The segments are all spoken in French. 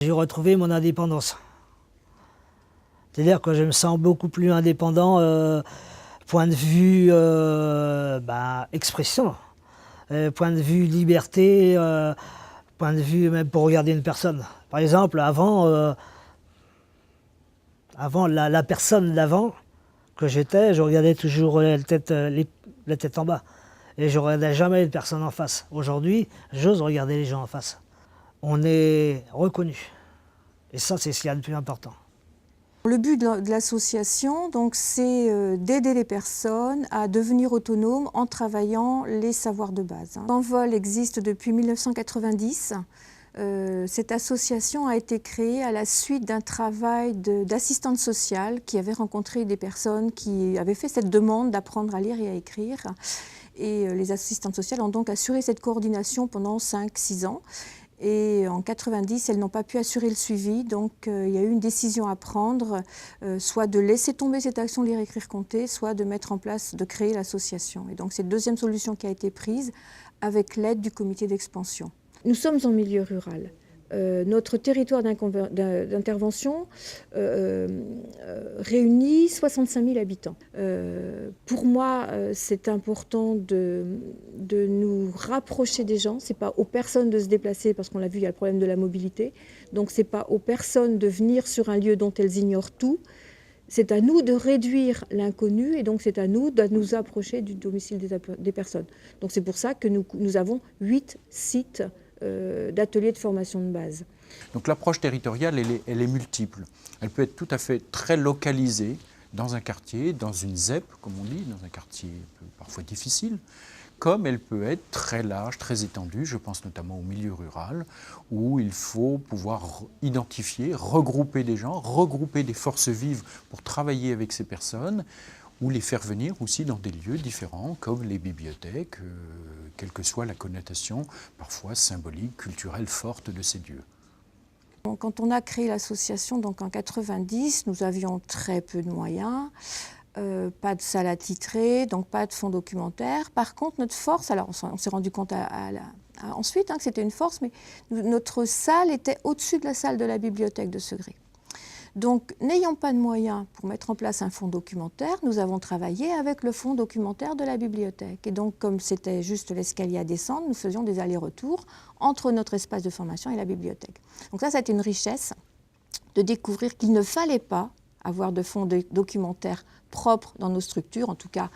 J'ai retrouvé mon indépendance. C'est-à-dire que je me sens beaucoup plus indépendant, point de vue expression, point de vue liberté, point de vue même pour regarder une personne. Par exemple, avant la personne d'avant que j'étais, je regardais toujours la tête en bas. Et je ne regardais jamais une personne en face. Aujourd'hui, j'ose regarder les gens en face. On est reconnu. Et ça, c'est ce qu'il y a de plus important. Le but de l'association, donc, c'est d'aider les personnes à devenir autonomes en travaillant les savoirs de base. Envol existe depuis 1990. Cette association a été créée à la suite d'un travail d'assistante sociale qui avait rencontré des personnes qui avaient fait cette demande d'apprendre à lire et à écrire. Et les assistantes sociales ont donc assuré cette coordination pendant 5-6 ans. Et en 90, elles n'ont pas pu assurer le suivi, donc il y a eu une décision à prendre, soit de laisser tomber cette action lire, écrire, compter, soit de mettre en place, de créer l'association. Et donc c'est la deuxième solution qui a été prise avec l'aide du comité d'expansion. Nous sommes en milieu rural. Notre territoire d'intervention réunit 65 000 habitants. Pour moi, c'est important de nous rapprocher des gens. Ce n'est pas aux personnes de se déplacer, parce qu'on l'a vu, il y a le problème de la mobilité. Donc ce n'est pas aux personnes de venir sur un lieu dont elles ignorent tout. C'est à nous de réduire l'inconnu et donc c'est à nous de nous approcher du domicile des personnes. Donc c'est pour ça que nous avons 8 sites d'ateliers de formation de base. Donc l'approche territoriale, elle est multiple. Elle peut être tout à fait très localisée dans un quartier, dans une ZEP, comme on dit, dans un quartier parfois difficile, comme elle peut être très large, très étendue, je pense notamment au milieu rural, où il faut pouvoir identifier, regrouper des gens, regrouper des forces vives pour travailler avec ces personnes, ou les faire venir aussi dans des lieux différents, comme les bibliothèques, quelle que soit la connotation parfois symbolique, culturelle forte de ces lieux. Quand on a créé l'association, donc en 90, nous avions très peu de moyens, pas de salle attitrée, donc pas de fonds documentaires. Par contre, notre force, alors on s'est rendu compte ensuite que c'était une force, mais notre salle était au-dessus de la salle de la bibliothèque de Segré. Donc, n'ayant pas de moyens pour mettre en place un fonds documentaire, nous avons travaillé avec le fonds documentaire de la bibliothèque. Et donc, comme c'était juste l'escalier à descendre, nous faisions des allers-retours entre notre espace de formation et la bibliothèque. Donc ça a été une richesse de découvrir qu'il ne fallait pas avoir de fonds documentaires propres dans nos structures, en tout cas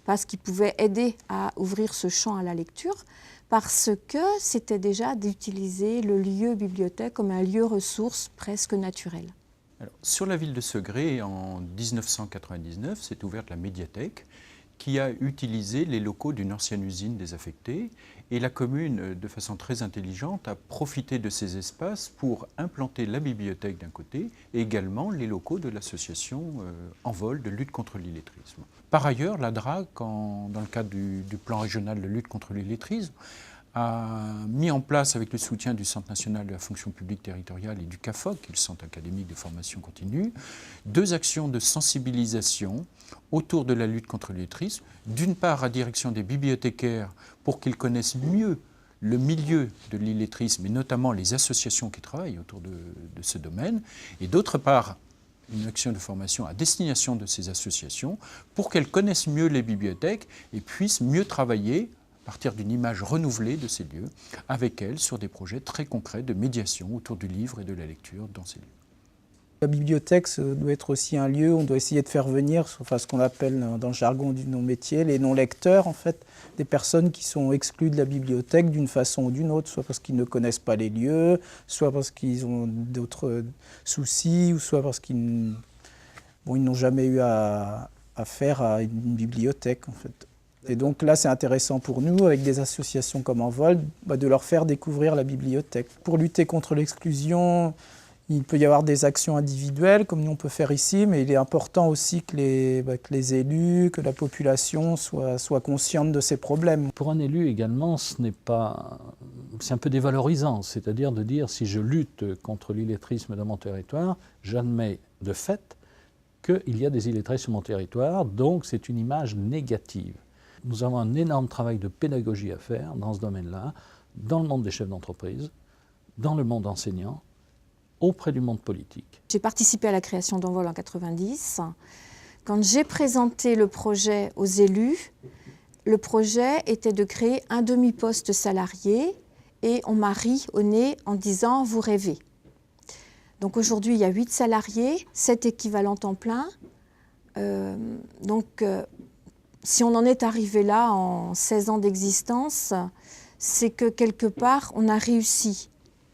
parce qu'ils pouvaient aider à ouvrir ce champ à la lecture, parce que c'était déjà d'utiliser le lieu bibliothèque comme un lieu ressource presque naturel. Alors, sur la ville de Segré, en 1999, s'est ouverte la médiathèque qui a utilisé les locaux d'une ancienne usine désaffectée et la commune, de façon très intelligente, a profité de ces espaces pour implanter la bibliothèque d'un côté et également les locaux de l'association Envol de lutte contre l'illettrisme. Par ailleurs, la DRAC, dans le cadre du plan régional de lutte contre l'illettrisme, a mis en place, avec le soutien du Centre national de la fonction publique territoriale et du CAFOC, qui est le Centre académique de formation continue, 2 actions de sensibilisation autour de la lutte contre l'illettrisme. D'une part, à direction des bibliothécaires pour qu'ils connaissent mieux le milieu de l'illettrisme et notamment les associations qui travaillent autour de ce domaine, et d'autre part, une action de formation à destination de ces associations pour qu'elles connaissent mieux les bibliothèques et puissent mieux travailler à partir d'une image renouvelée de ces lieux, avec elles sur des projets très concrets de médiation autour du livre et de la lecture dans ces lieux. La bibliothèque, ça doit être aussi un lieu où on doit essayer de faire venir ce qu'on appelle dans le jargon du non-métier, les non-lecteurs, en fait, des personnes qui sont exclues de la bibliothèque d'une façon ou d'une autre, soit parce qu'ils ne connaissent pas les lieux, soit parce qu'ils ont d'autres soucis, ou soit parce qu'ils n'ont jamais eu affaire à une bibliothèque, en fait. Et donc là, c'est intéressant pour nous, avec des associations comme Envol, de leur faire découvrir la bibliothèque. Pour lutter contre l'exclusion, il peut y avoir des actions individuelles, comme nous on peut faire ici, mais il est important aussi que les élus, que la population soient consciente de ces problèmes. Pour un élu également, c'est un peu dévalorisant, c'est-à-dire de dire si je lutte contre l'illettrisme dans mon territoire, j'admets de fait qu'il y a des illettrés sur mon territoire, donc c'est une image négative. Nous avons un énorme travail de pédagogie à faire dans ce domaine-là, dans le monde des chefs d'entreprise, dans le monde enseignant, auprès du monde politique. J'ai participé à la création d'Envol en 90. Quand j'ai présenté le projet aux élus, le projet était de créer un demi-poste salarié et on m'a ri au nez en disant « vous rêvez ». Donc aujourd'hui, il y a 8 salariés, 7 équivalents temps plein. Si on en est arrivé là en 16 ans d'existence, c'est que quelque part, on a réussi.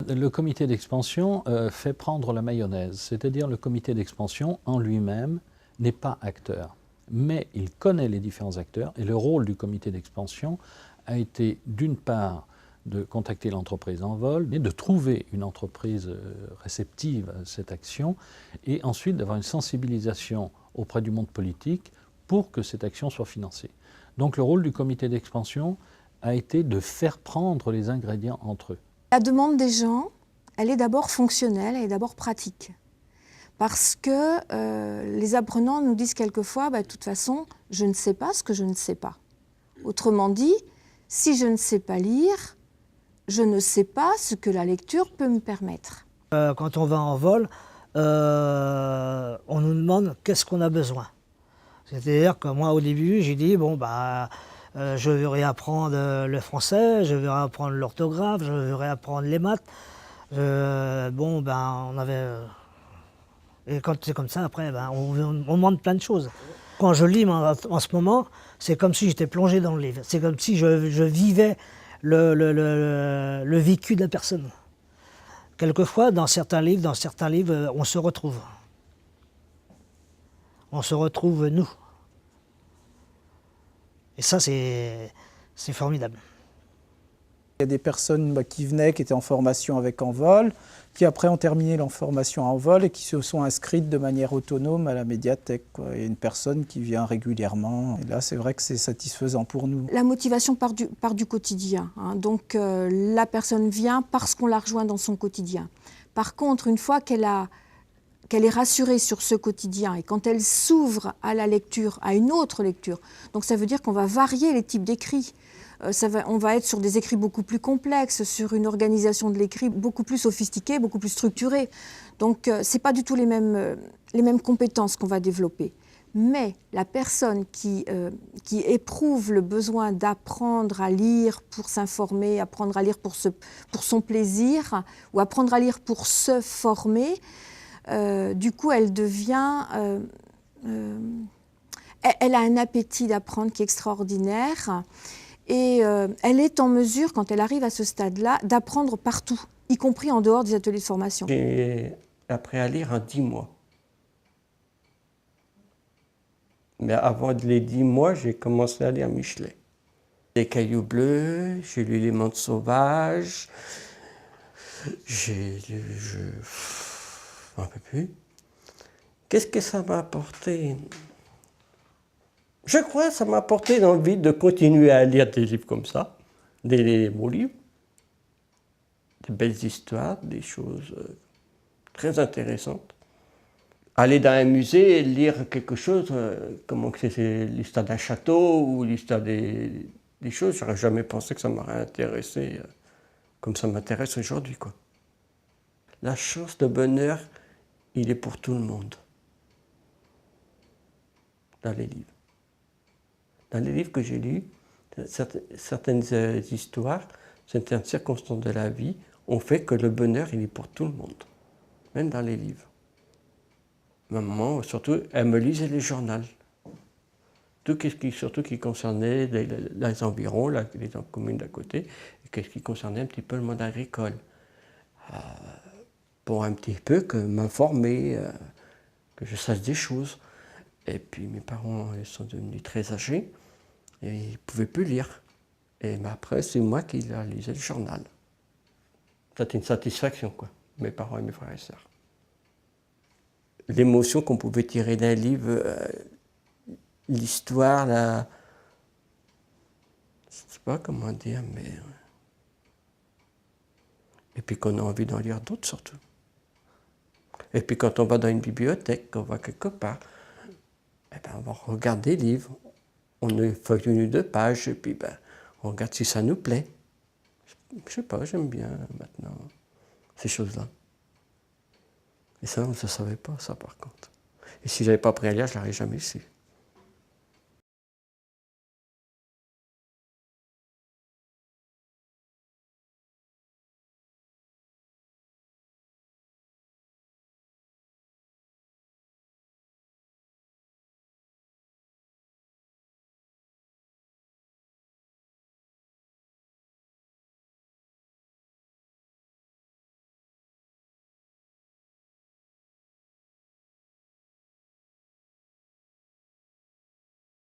Le comité d'expansion fait prendre la mayonnaise, c'est-à-dire le comité d'expansion en lui-même n'est pas acteur, mais il connaît les différents acteurs et le rôle du comité d'expansion a été d'une part de contacter l'entreprise Envol, mais de trouver une entreprise réceptive à cette action et ensuite d'avoir une sensibilisation auprès du monde politique pour que cette action soit financée. Donc le rôle du comité d'expansion a été de faire prendre les ingrédients entre eux. La demande des gens, elle est d'abord fonctionnelle, elle est d'abord pratique. Parce que les apprenants nous disent quelquefois, de toute façon, je ne sais pas ce que je ne sais pas. Autrement dit, si je ne sais pas lire, je ne sais pas ce que la lecture peut me permettre. Quand on va en vol, on nous demande qu'est-ce qu'on a besoin. C'est-à-dire que moi, au début, j'ai dit, je veux réapprendre le français, je veux réapprendre l'orthographe, je veux réapprendre les maths. On avait... Et quand c'est comme ça, après, on demande plein de choses. Quand je lis en ce moment, c'est comme si j'étais plongé dans le livre. C'est comme si je vivais le vécu de la personne. Quelquefois, dans certains livres, on se retrouve. On se retrouve nous. Et ça, c'est formidable. Il y a des personnes qui venaient, qui étaient en formation avec Envol, qui après ont terminé leur formation à Envol et qui se sont inscrites de manière autonome à la médiathèque. Il y a une personne qui vient régulièrement. Et là, c'est vrai que c'est satisfaisant pour nous. La motivation part du quotidien. Donc la personne vient parce qu'on la rejoint dans son quotidien. Par contre, une fois qu'elle est rassurée sur ce quotidien et quand elle s'ouvre à la lecture, à une autre lecture, donc ça veut dire qu'on va varier les types d'écrits. On va être sur des écrits beaucoup plus complexes, sur une organisation de l'écrit beaucoup plus sophistiquée, beaucoup plus structurée. Donc ce n'est pas du tout les mêmes compétences qu'on va développer. Mais la personne qui éprouve le besoin d'apprendre à lire pour s'informer, apprendre à lire pour son plaisir, ou apprendre à lire pour se former, du coup, elle devient... elle a un appétit d'apprendre qui est extraordinaire. Et elle est en mesure, quand elle arrive à ce stade-là, d'apprendre partout, y compris en dehors des ateliers de formation. J'ai appris à lire en 10 mois. Mais avant les 10 mois, j'ai commencé à lire Michelet. Les Cailloux bleus, j'ai lu Les Mondes sauvages, j'ai lu... je n'en peux plus. Qu'est-ce que ça m'a apporté ? Je crois que ça m'a apporté l'envie de continuer à lire des livres comme ça, des beaux livres, des belles histoires, des choses très intéressantes. Aller dans un musée et lire quelque chose, comme c'est l'histoire d'un château ou l'histoire des choses, j'aurais jamais pensé que ça m'aurait intéressé comme ça m'intéresse aujourd'hui, quoi. La chance, le bonheur, il est pour tout le monde, dans les livres. Dans les livres que j'ai lus, certaines histoires, certaines circonstances de la vie ont fait que le bonheur, il est pour tout le monde, même dans les livres. Ma maman, surtout, elle me lisait les journaux. Surtout qui concernait les environs, les communes d'à côté, et qu'est-ce qui concernait un petit peu le monde agricole. Pour un petit peu m'informer, que je sache des choses. Et puis mes parents ils sont devenus très âgés et ils ne pouvaient plus lire. Et après, c'est moi qui leur lisais le journal. C'était une satisfaction, quoi, mes parents et mes frères et sœurs. L'émotion qu'on pouvait tirer d'un livre, l'histoire, je ne sais pas comment dire, mais... Et puis qu'on a envie d'en lire d'autres surtout. Et puis quand on va dans une bibliothèque, qu'on va quelque part, on va regarder des livres, on feuille 1 ou 2 pages, et puis on regarde si ça nous plaît. Je sais pas, j'aime bien maintenant ces choses-là. Et ça, on ne le savait pas, ça, par contre. Et si je n'avais pas appris à lire, je ne l'aurais jamais su.